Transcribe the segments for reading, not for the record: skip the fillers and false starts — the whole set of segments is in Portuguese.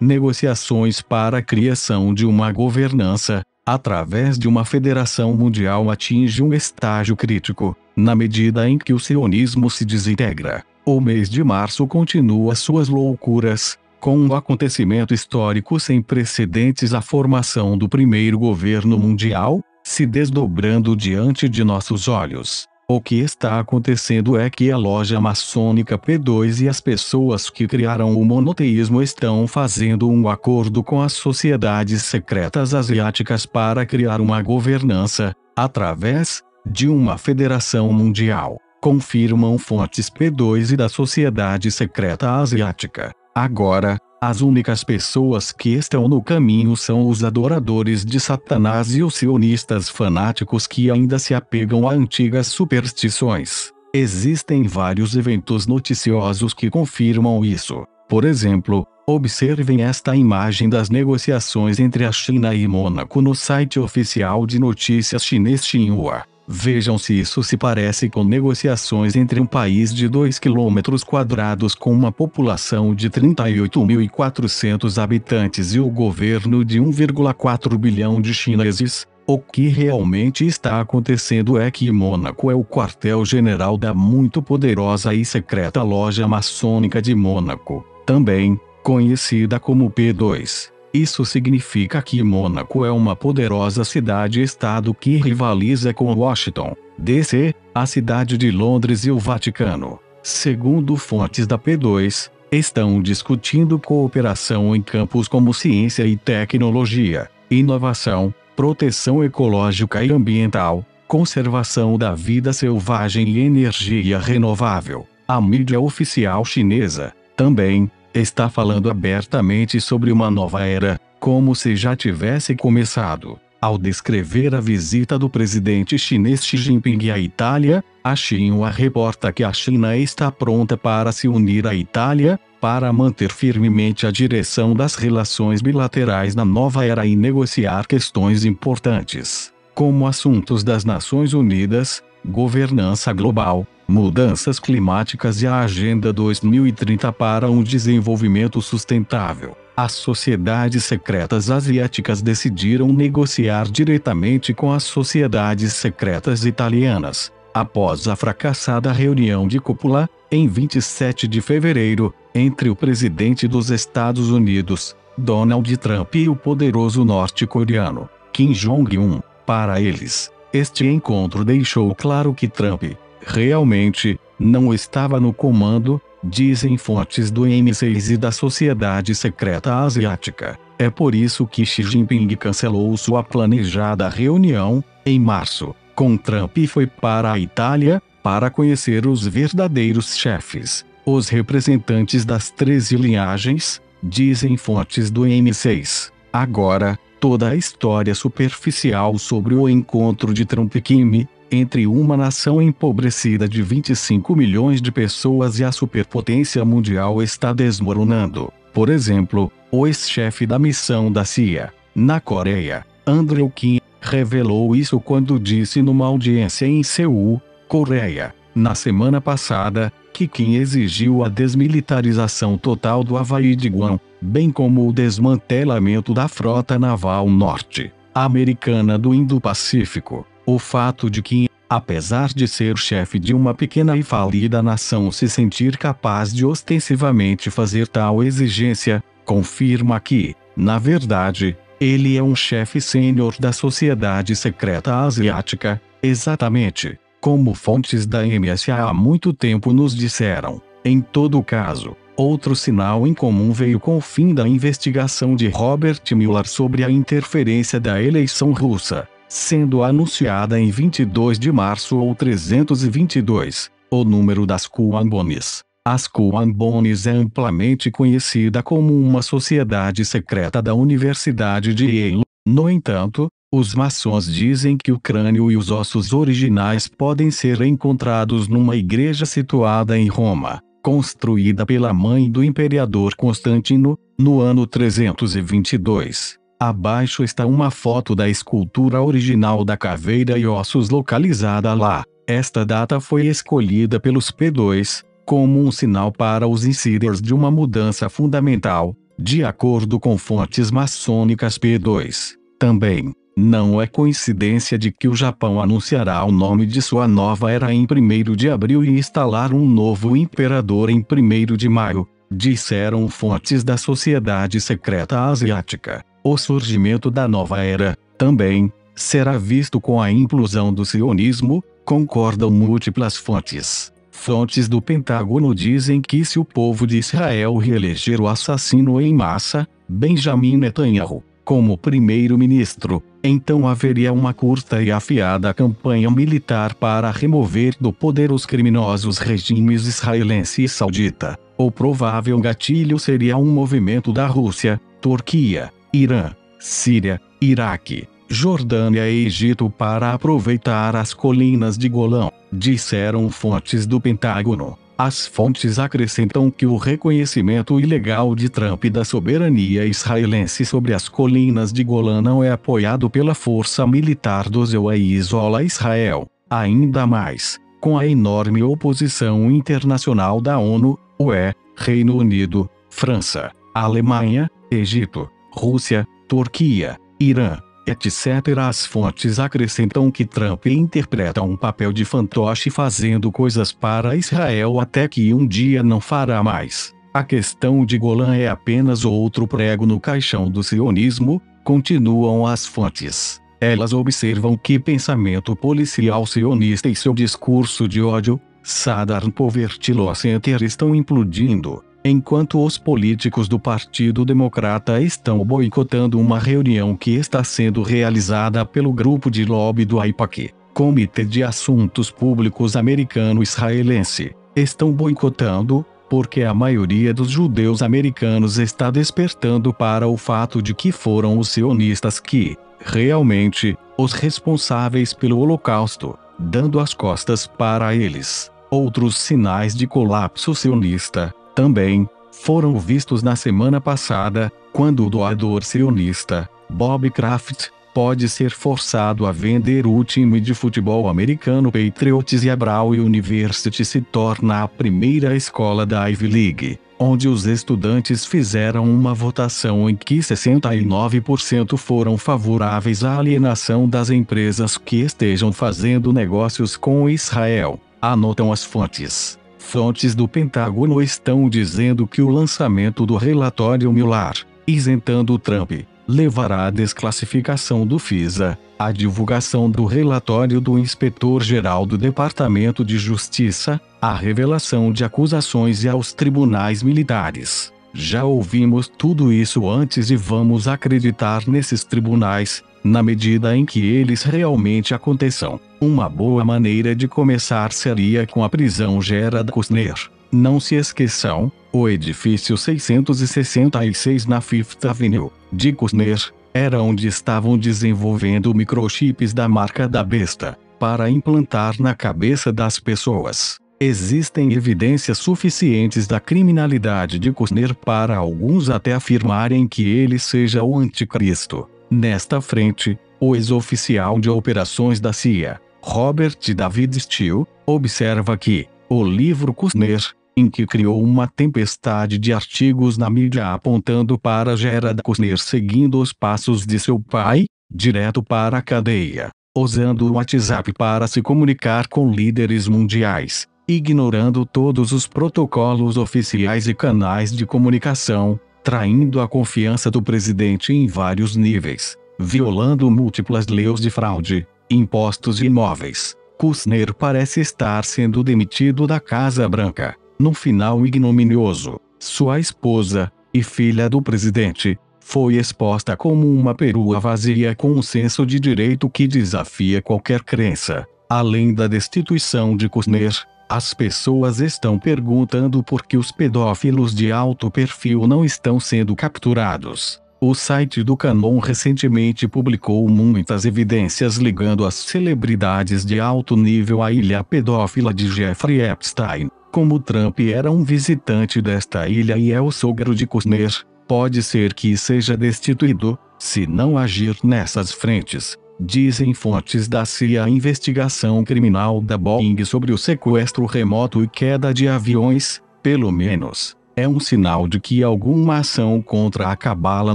negociações para a criação de uma governança, através de uma federação mundial atinge um estágio crítico, na medida em que o sionismo se desintegra. O mês de março continua suas loucuras, com um acontecimento histórico sem precedentes, a formação do primeiro governo mundial, se desdobrando diante de nossos olhos. O que está acontecendo é que a loja maçônica P2 e as pessoas que criaram o monoteísmo estão fazendo um acordo com as sociedades secretas asiáticas para criar uma governança, através de uma federação mundial, confirmam fontes P2 e da Sociedade Secreta Asiática. Agora, as únicas pessoas que estão no caminho são os adoradores de Satanás e os sionistas fanáticos que ainda se apegam a antigas superstições. Existem vários eventos noticiosos que confirmam isso. Por exemplo, observem esta imagem das negociações entre a China e Mônaco no site oficial de notícias chinês Xinhua. Vejam se isso se parece com negociações entre um país de 2 km² com uma população de 38.400 habitantes e o governo de 1,4 bilhão de chineses. O que realmente está acontecendo é que Mônaco é o quartel-general da muito poderosa e secreta loja maçônica de Mônaco, também conhecida como P2. Isso significa que Mônaco é uma poderosa cidade-estado que rivaliza com Washington, D.C., a cidade de Londres e o Vaticano. Segundo fontes da P2, estão discutindo cooperação em campos como ciência e tecnologia, inovação, proteção ecológica e ambiental, conservação da vida selvagem e energia renovável. A mídia oficial chinesa, também, está falando abertamente sobre uma nova era, como se já tivesse começado. Ao descrever a visita do presidente chinês Xi Jinping à Itália, a Xinhua reporta que a China está pronta para se unir à Itália, para manter firmemente a direção das relações bilaterais na nova era e negociar questões importantes, como assuntos das Nações Unidas, governança global, mudanças climáticas e a Agenda 2030 para um desenvolvimento sustentável. As sociedades secretas asiáticas decidiram negociar diretamente com as sociedades secretas italianas, após a fracassada reunião de cúpula, em 27 de fevereiro, entre o presidente dos Estados Unidos, Donald Trump, e o poderoso norte-coreano, Kim Jong-un. Para eles, este encontro deixou claro que Trump, realmente, não estava no comando, dizem fontes do M6 e da Sociedade Secreta Asiática. É por isso que Xi Jinping cancelou sua planejada reunião, em março, com Trump e foi para a Itália, para conhecer os verdadeiros chefes, os representantes das 13 linhagens, dizem fontes do M6. Agora, toda a história superficial sobre o encontro de Trump e Kim, entre uma nação empobrecida de 25 milhões de pessoas e a superpotência mundial está desmoronando. Por exemplo, o ex-chefe da missão da CIA, na Coreia, Andrew Kim, revelou isso quando disse numa audiência em Seul, Coreia, na semana passada, que Kim exigiu a desmilitarização total do Havaí de Guam, bem como o desmantelamento da frota naval norte-americana do Indo-Pacífico. O fato de Kim, apesar de ser chefe de uma pequena e falida nação, se sentir capaz de ostensivamente fazer tal exigência, confirma que, na verdade, ele é um chefe sênior da Sociedade Secreta Asiática, exatamente como fontes da MSA há muito tempo nos disseram. Em todo caso, outro sinal em comum veio com o fim da investigação de Robert Mueller sobre a interferência da eleição russa, sendo anunciada em 22 de março ou 322, o número das QAnon Bones. As QAnon Bones é amplamente conhecida como uma sociedade secreta da Universidade de Yale. No entanto, os maçons dizem que o crânio e os ossos originais podem ser encontrados numa igreja situada em Roma, construída pela mãe do imperador Constantino, no ano 322. Abaixo está uma foto da escultura original da caveira e ossos localizada lá. Esta data foi escolhida pelos P2, como um sinal para os insiders de uma mudança fundamental, De acordo com fontes maçônicas P2, também, não é coincidência de que o Japão anunciará o nome de sua nova era em 1º de abril e instalar um novo imperador em 1º de maio, disseram fontes da Sociedade Secreta Asiática. O surgimento da nova era, também, será visto com a implosão do sionismo, concordam múltiplas fontes. Fontes do Pentágono dizem que se o povo de Israel reeleger o assassino em massa, Benjamin Netanyahu, como primeiro-ministro, então haveria uma curta e afiada campanha militar para remover do poder os criminosos regimes israelense e saudita. O provável gatilho seria um movimento da Rússia, Turquia, Irã, Síria, Iraque, Jordânia e Egito para aproveitar as colinas de Golã, disseram fontes do Pentágono. As fontes acrescentam que o reconhecimento ilegal de Trump da soberania israelense sobre as colinas de Golã não é apoiado pela força militar do ZOE e isola Israel, ainda mais, com a enorme oposição internacional da ONU, UE, Reino Unido, França, Alemanha, Egito, Rússia, Turquia, Irã, etc. As fontes acrescentam que Trump interpreta um papel de fantoche fazendo coisas para Israel até que um dia não fará mais. A questão de Golã é apenas outro prego no caixão do sionismo, continuam as fontes. Elas observam que pensamento policial sionista e seu discurso de ódio, Southern Poverty Law Center estão implodindo, enquanto os políticos do Partido Democrata estão boicotando uma reunião que está sendo realizada pelo grupo de lobby do AIPAC, Comitê de Assuntos Públicos Americano-Israelense. Estão boicotando, porque a maioria dos judeus americanos está despertando para o fato de que foram os sionistas que, realmente, os responsáveis pelo Holocausto, dando as costas para eles. Outros sinais de colapso sionista, também, foram vistos na semana passada, quando o doador sionista, Bob Kraft, pode ser forçado a vender o time de futebol americano Patriots e a Brown University se torna a primeira escola da Ivy League, onde os estudantes fizeram uma votação em que 69% foram favoráveis à alienação das empresas que estejam fazendo negócios com Israel, anotam as fontes. Fontes do Pentágono estão dizendo que o lançamento do relatório Mueller, isentando Trump, levará à desclassificação do FISA, à divulgação do relatório do inspetor-geral do Departamento de Justiça, à revelação de acusações e aos tribunais militares. Já ouvimos tudo isso antes e vamos acreditar nesses tribunais, na medida em que eles realmente aconteçam. Uma boa maneira de começar seria com a prisão Jared Kushner. Não se esqueçam, o edifício 666 na Fifth Avenue, de Kushner, era onde estavam desenvolvendo microchips da marca da besta, para implantar na cabeça das pessoas. Existem evidências suficientes da criminalidade de Kushner para alguns até afirmarem que ele seja o anticristo. Nesta frente, o ex-oficial de operações da CIA, Robert David Steele, observa que o livro Kushner, em que criou uma tempestade de artigos na mídia apontando para Jared Kushner seguindo os passos de seu pai, direto para a cadeia, usando o WhatsApp para se comunicar com líderes mundiais, ignorando todos os protocolos oficiais e canais de comunicação, traindo a confiança do presidente em vários níveis, violando múltiplas leis de fraude, impostos e imóveis. Kushner parece estar sendo demitido da Casa Branca. No final ignominioso, sua esposa, e filha do presidente, foi exposta como uma perua vazia com um senso de direito que desafia qualquer crença. Além da destituição de Kushner, as pessoas estão perguntando por que os pedófilos de alto perfil não estão sendo capturados. O site do Canon recentemente publicou muitas evidências ligando as celebridades de alto nível à ilha pedófila de Jeffrey Epstein. Como Trump era um visitante desta ilha e é o sogro de Kushner, pode ser que seja destituído, se não agir nessas frentes, dizem fontes da CIA. A investigação criminal da Boeing sobre o sequestro remoto e queda de aviões, pelo menos, é um sinal de que alguma ação contra a cabala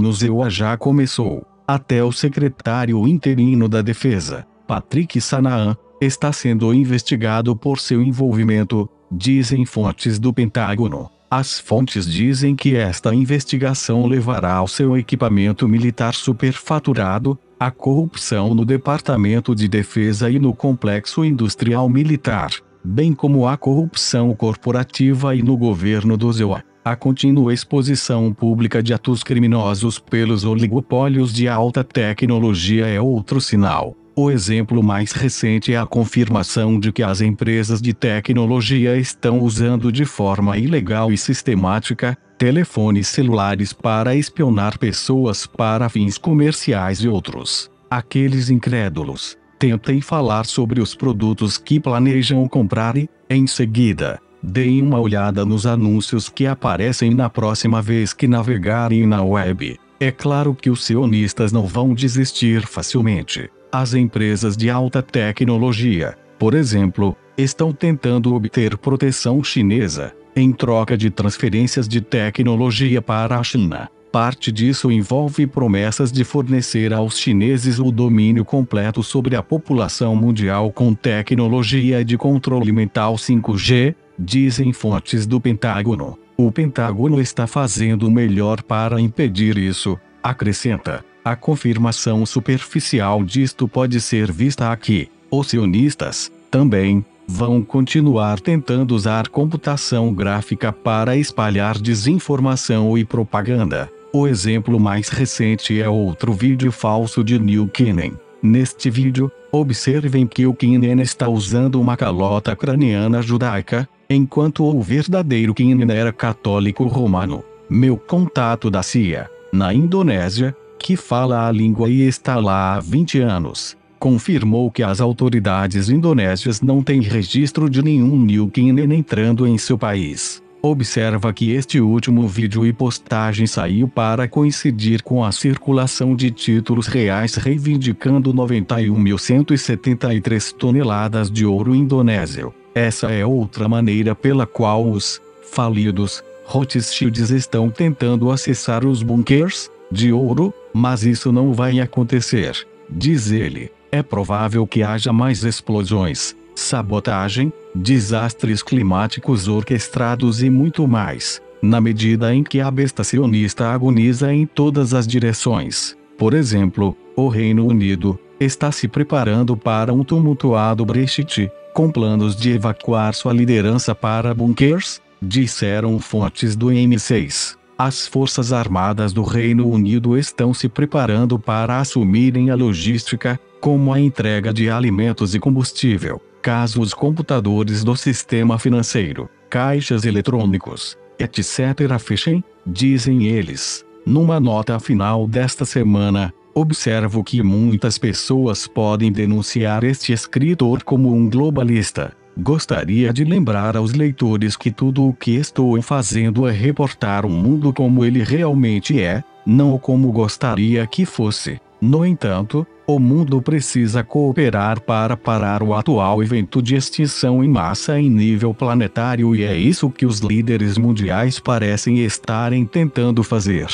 no ZEUA já começou. Até o secretário interino da Defesa, Patrick Shanahan, está sendo investigado por seu envolvimento, dizem fontes do Pentágono. As fontes dizem que esta investigação levará ao seu equipamento militar superfaturado, a corrupção no Departamento de Defesa e no Complexo Industrial Militar, bem como a corrupção corporativa e no governo do ZEUA. A contínua exposição pública de atos criminosos pelos oligopólios de alta tecnologia é outro sinal. O exemplo mais recente é a confirmação de que as empresas de tecnologia estão usando de forma ilegal e sistemática telefones celulares para espionar pessoas para fins comerciais e outros. Aqueles incrédulos tentem falar sobre os produtos que planejam comprar e, em seguida, deem uma olhada nos anúncios que aparecem na próxima vez que navegarem na web. É claro que os sionistas não vão desistir facilmente. As empresas de alta tecnologia, por exemplo, estão tentando obter proteção chinesa, em troca de transferências de tecnologia para a China. Parte disso envolve promessas de fornecer aos chineses o domínio completo sobre a população mundial com tecnologia de controle mental 5G, dizem fontes do Pentágono. O Pentágono está fazendo o melhor para impedir isso, acrescenta. A confirmação superficial disto pode ser vista aqui. Os sionistas, também, vão continuar tentando usar computação gráfica para espalhar desinformação e propaganda. O exemplo mais recente é outro vídeo falso de Neil Kinnan. Neste vídeo, observem que o Kinnan está usando uma calota craniana judaica, enquanto o verdadeiro Kinnan era católico romano. Meu contato da CIA, na Indonésia, que fala a língua e está lá há 20 anos, confirmou que as autoridades indonésias não têm registro de nenhum Neil Kinnan entrando em seu país. Observa que este último vídeo e postagem saiu para coincidir com a circulação de títulos reais reivindicando 91.173 toneladas de ouro indonésio. Essa é outra maneira pela qual os falidos Rothschilds estão tentando acessar os bunkers de ouro, mas isso não vai acontecer, diz ele. É provável que haja mais explosões, sabotagem, desastres climáticos orquestrados e muito mais, na medida em que a besta sionista agoniza em todas as direções. Por exemplo, o Reino Unido está se preparando para um tumultuado Brexit, com planos de evacuar sua liderança para bunkers, disseram fontes do M6. As Forças Armadas do Reino Unido estão se preparando para assumirem a logística, como a entrega de alimentos e combustível, caso os computadores do sistema financeiro, caixas eletrônicos, etc. fechem, dizem eles. Numa nota final desta semana, observo que muitas pessoas podem denunciar este escritor como um globalista. Gostaria de lembrar aos leitores que tudo o que estou fazendo é reportar o mundo como ele realmente é, não como gostaria que fosse. No entanto, o mundo precisa cooperar para parar o atual evento de extinção em massa em nível planetário e é isso que os líderes mundiais parecem estarem tentando fazer.